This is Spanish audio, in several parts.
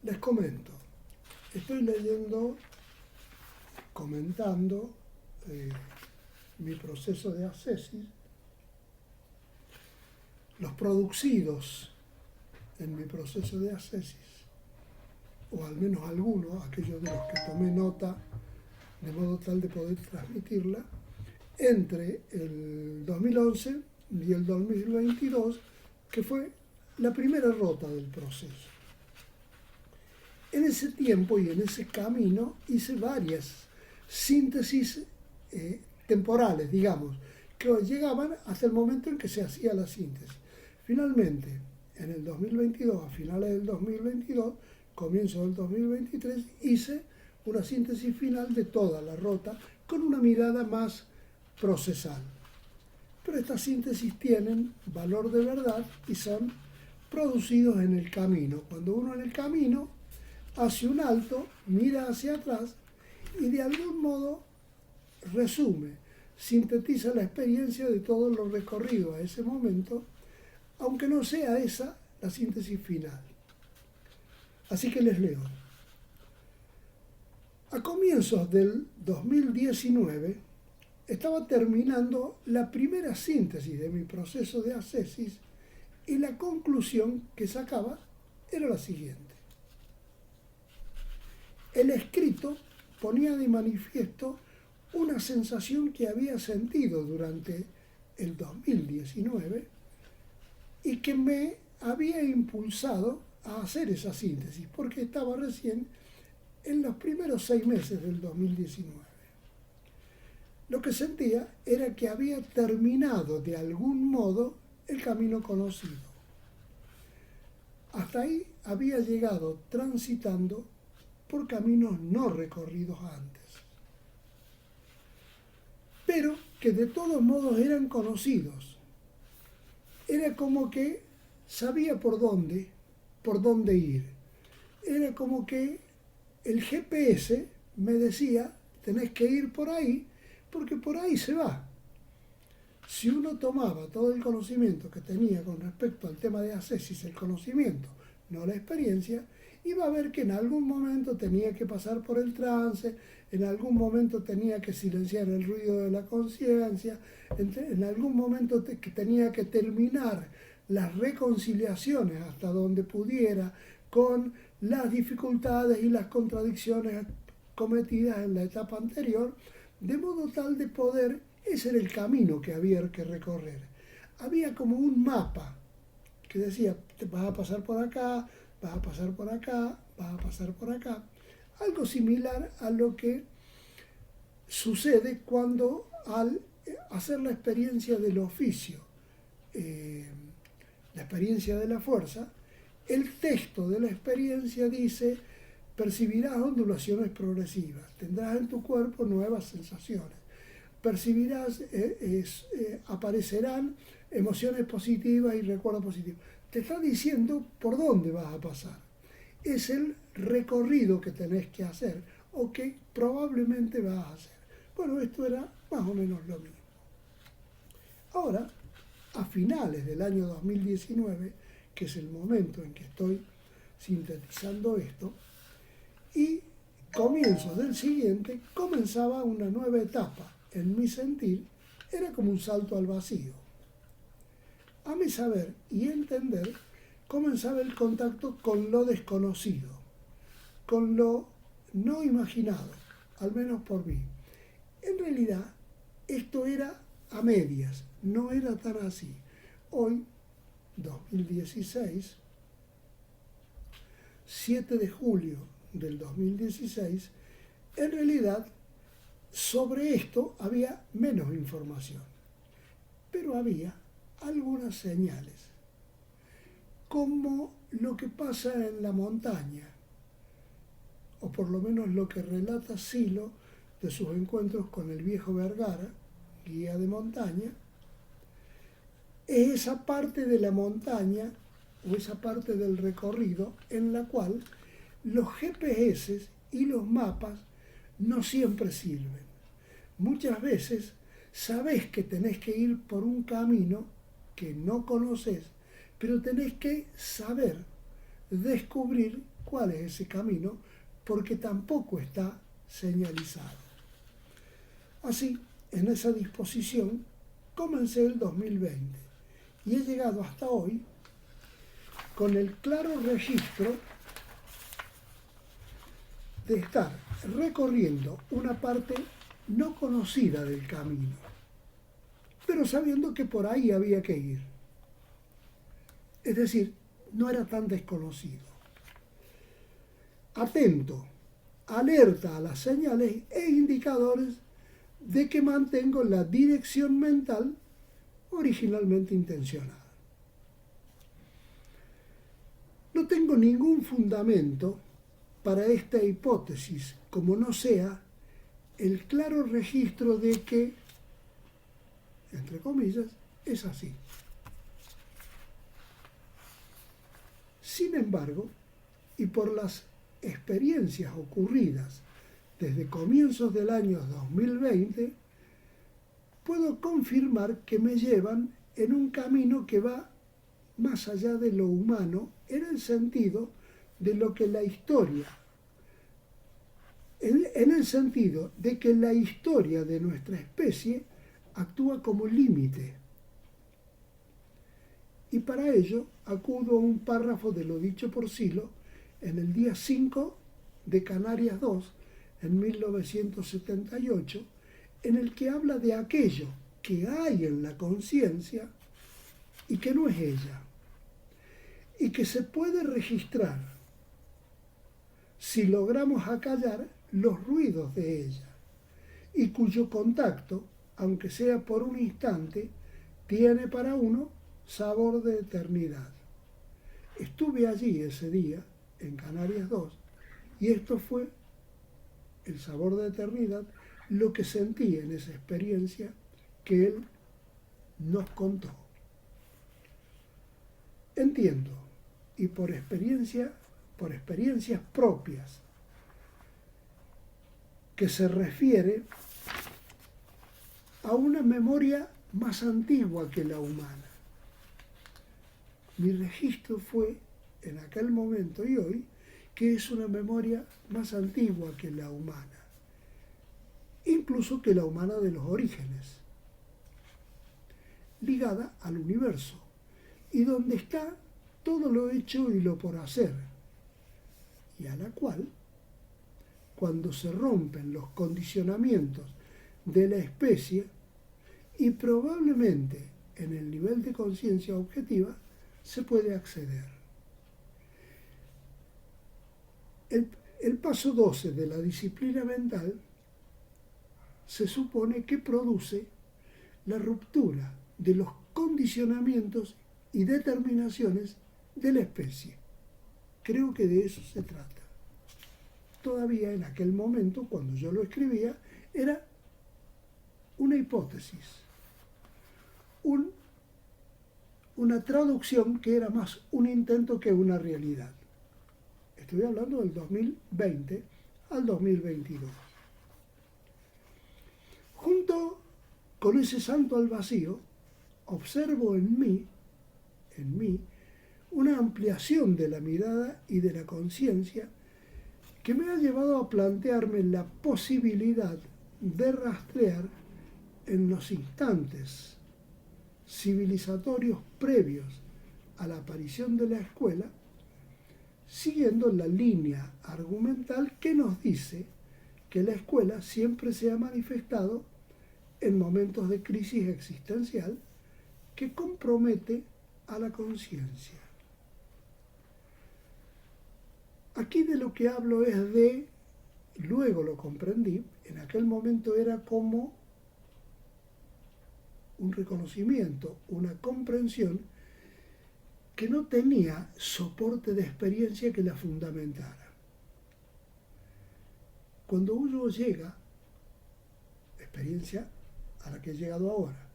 Les comento, estoy leyendo, comentando mi proceso de ascesis, los producidos en mi proceso de ascesis, o al menos algunos, aquellos de los que tomé nota de modo tal de poder transmitirla, entre el 2011 y el 2022, que fue la primera rota del proceso. En ese tiempo y en ese camino hice varias síntesis temporales, digamos, que llegaban hasta el momento en que se hacía la síntesis. Finalmente, en el 2022, a finales del 2022, comienzo del 2023, hice una síntesis final de toda la rota con una mirada más procesal. Pero estas síntesis tienen valor de verdad y son producidos en el camino. Cuando uno en el camino hace un alto, mira hacia atrás y de algún modo resume, sintetiza la experiencia de todo lo recorrido a ese momento, aunque no sea esa la síntesis final. Así que les leo. A comienzos del 2019 estaba terminando la primera síntesis de mi proceso de ascesis y la conclusión que sacaba era la siguiente. El escrito ponía de manifiesto una sensación que había sentido durante el 2019 y que me había impulsado a hacer esa síntesis, porque estaba recién en los primeros 6 meses del 2019. Lo que sentía era que había terminado de algún modo el camino conocido. Hasta ahí había llegado transitando por caminos no recorridos antes, pero que de todos modos eran conocidos. Era como que sabía por dónde ir. Era como que el GPS me decía, tenés que ir por ahí, porque por ahí se va. Si uno tomaba todo el conocimiento que tenía con respecto al tema de ascesis, el conocimiento, no la experiencia, iba a ver que en algún momento tenía que pasar por el trance, en algún momento tenía que silenciar el ruido de la conciencia, en algún momento tenía que terminar las reconciliaciones hasta donde pudiera con las dificultades y las contradicciones cometidas en la etapa anterior, de modo tal de poder, ese era el camino que había que recorrer. Había como un mapa que decía, te vas a pasar por acá, vas a pasar por acá, vas a pasar por acá. Algo similar a lo que sucede cuando al hacer la experiencia del oficio, la experiencia de la fuerza, el texto de la experiencia dice, percibirás ondulaciones progresivas, tendrás en tu cuerpo nuevas sensaciones, percibirás, aparecerán emociones positivas y recuerdos positivos. Te está diciendo por dónde vas a pasar. Es el recorrido que tenés que hacer o que probablemente vas a hacer. Bueno, esto era más o menos lo mismo. Ahora, a finales del año 2019, que es el momento en que estoy sintetizando esto, y comienzos del siguiente, comenzaba una nueva etapa. En mi sentir, era como un salto al vacío. A mi saber y entender, comenzaba el contacto con lo desconocido, con lo no imaginado, al menos por mí. En realidad, esto era a medias, no era tan así. Hoy, 2016, 7 de julio del 2016, en realidad, sobre esto había menos información, pero había algunas señales, como lo que pasa en la montaña, o por lo menos lo que relata Silo de sus encuentros con el viejo Vergara, guía de montaña. Es esa parte de la montaña o esa parte del recorrido en la cual los GPS y los mapas no siempre sirven. Muchas veces sabés que tenés que ir por un camino que no conoces, pero tenés que saber descubrir cuál es ese camino, porque tampoco está señalizado. Así, en esa disposición, comencé el 2020 y he llegado hasta hoy con el claro registro de estar recorriendo una parte no conocida del camino, pero sabiendo que por ahí había que ir. Es decir, no era tan desconocido. Atento, alerta a las señales e indicadores de que mantengo la dirección mental originalmente intencionada. No tengo ningún fundamento para esta hipótesis, como no sea el claro registro de que, entre comillas, es así. Sin embargo, y por las experiencias ocurridas desde comienzos del año 2020, puedo confirmar que me llevan en un camino que va más allá de lo humano, en el sentido de lo que la historia, en el sentido de que la historia de nuestra especie actúa como límite. Y para ello acudo a un párrafo de lo dicho por Sylow en el día 5 de Canarias 2, en 1978, en el que habla de aquello que hay en la conciencia y que no es ella, y que se puede registrar si logramos acallar los ruidos de ella, y cuyo contacto, aunque sea por un instante, tiene para uno sabor de eternidad. Estuve allí ese día, en Canarias 2, y esto fue el sabor de eternidad, lo que sentí en esa experiencia que él nos contó. Entiendo, y por experiencias propias, que se refiere a una memoria más antigua que la humana. Mi registro fue, en aquel momento y hoy, que es una memoria más antigua que la humana, incluso que la humana de los orígenes, ligada al universo, y donde está todo lo hecho y lo por hacer, y a la cual, cuando se rompen los condicionamientos de la especie, y probablemente en el nivel de conciencia objetiva, se puede acceder. El paso 12 de la disciplina mental se supone que produce la ruptura de los condicionamientos y determinaciones de la especie. Creo que de eso se trata. Todavía en aquel momento, cuando yo lo escribía, era una hipótesis, una traducción que era más un intento que una realidad. Estoy hablando del 2020 al 2022. Junto con ese salto al vacío, observo en mí, una ampliación de la mirada y de la conciencia que me ha llevado a plantearme la posibilidad de rastrear en los instantes civilizatorios previos a la aparición de la escuela, siguiendo la línea argumental que nos dice que la escuela siempre se ha manifestado en momentos de crisis existencial que compromete a la conciencia. Aquí de lo que hablo es de, luego lo comprendí, en aquel momento era como un reconocimiento, una comprensión que no tenía soporte de experiencia que la fundamentara. Cuando uno llega, experiencia a la que he llegado ahora,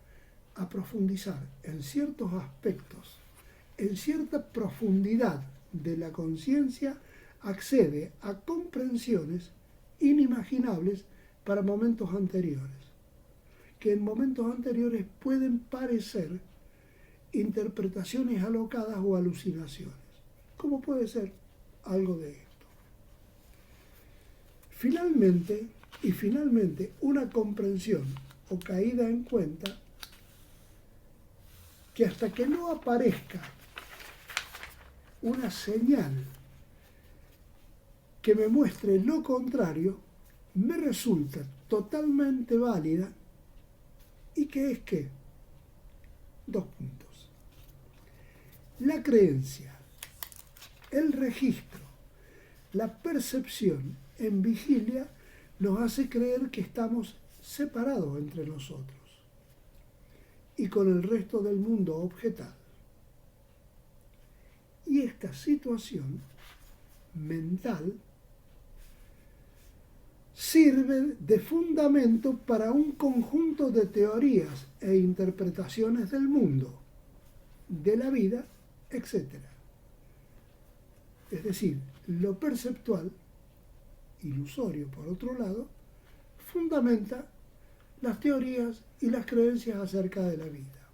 a profundizar en ciertos aspectos, en cierta profundidad de la conciencia, accede a comprensiones inimaginables para momentos anteriores, que en momentos anteriores pueden parecer interpretaciones alocadas o alucinaciones, como puede ser algo de esto. Finalmente, una comprensión o caída en cuenta que hasta que no aparezca una señal que me muestre lo contrario, me resulta totalmente válida y que es que, 2 puntos. La creencia, el registro, la percepción en vigilia nos hace creer que estamos separados entre nosotros y con el resto del mundo objetal. Y esta situación mental sirve de fundamento para un conjunto de teorías e interpretaciones del mundo, de la vida, etc. Es decir, lo perceptual, ilusorio por otro lado, fundamenta las teorías y las creencias acerca de la vida,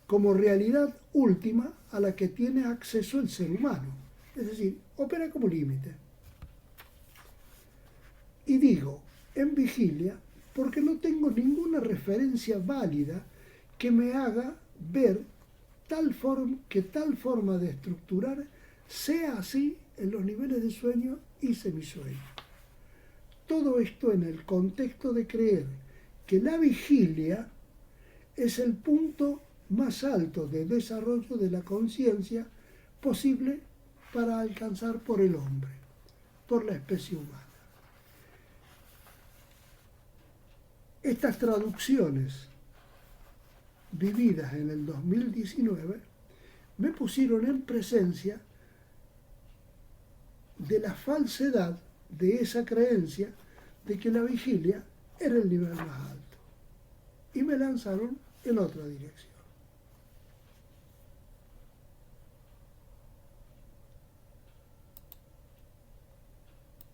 como realidad última a la que tiene acceso el ser humano, es decir, opera como límite. Y digo, en vigilia, porque no tengo ninguna referencia válida que me haga ver que tal forma de estructurar sea así en los niveles de sueño y semisueño. Todo esto en el contexto de creer que la vigilia es el punto más alto de desarrollo de la conciencia posible para alcanzar por el hombre, por la especie humana. Estas traducciones vividas en el 2019 me pusieron en presencia de la falsedad de esa creencia de que la vigilia era el nivel más alto y me lanzaron en otra dirección.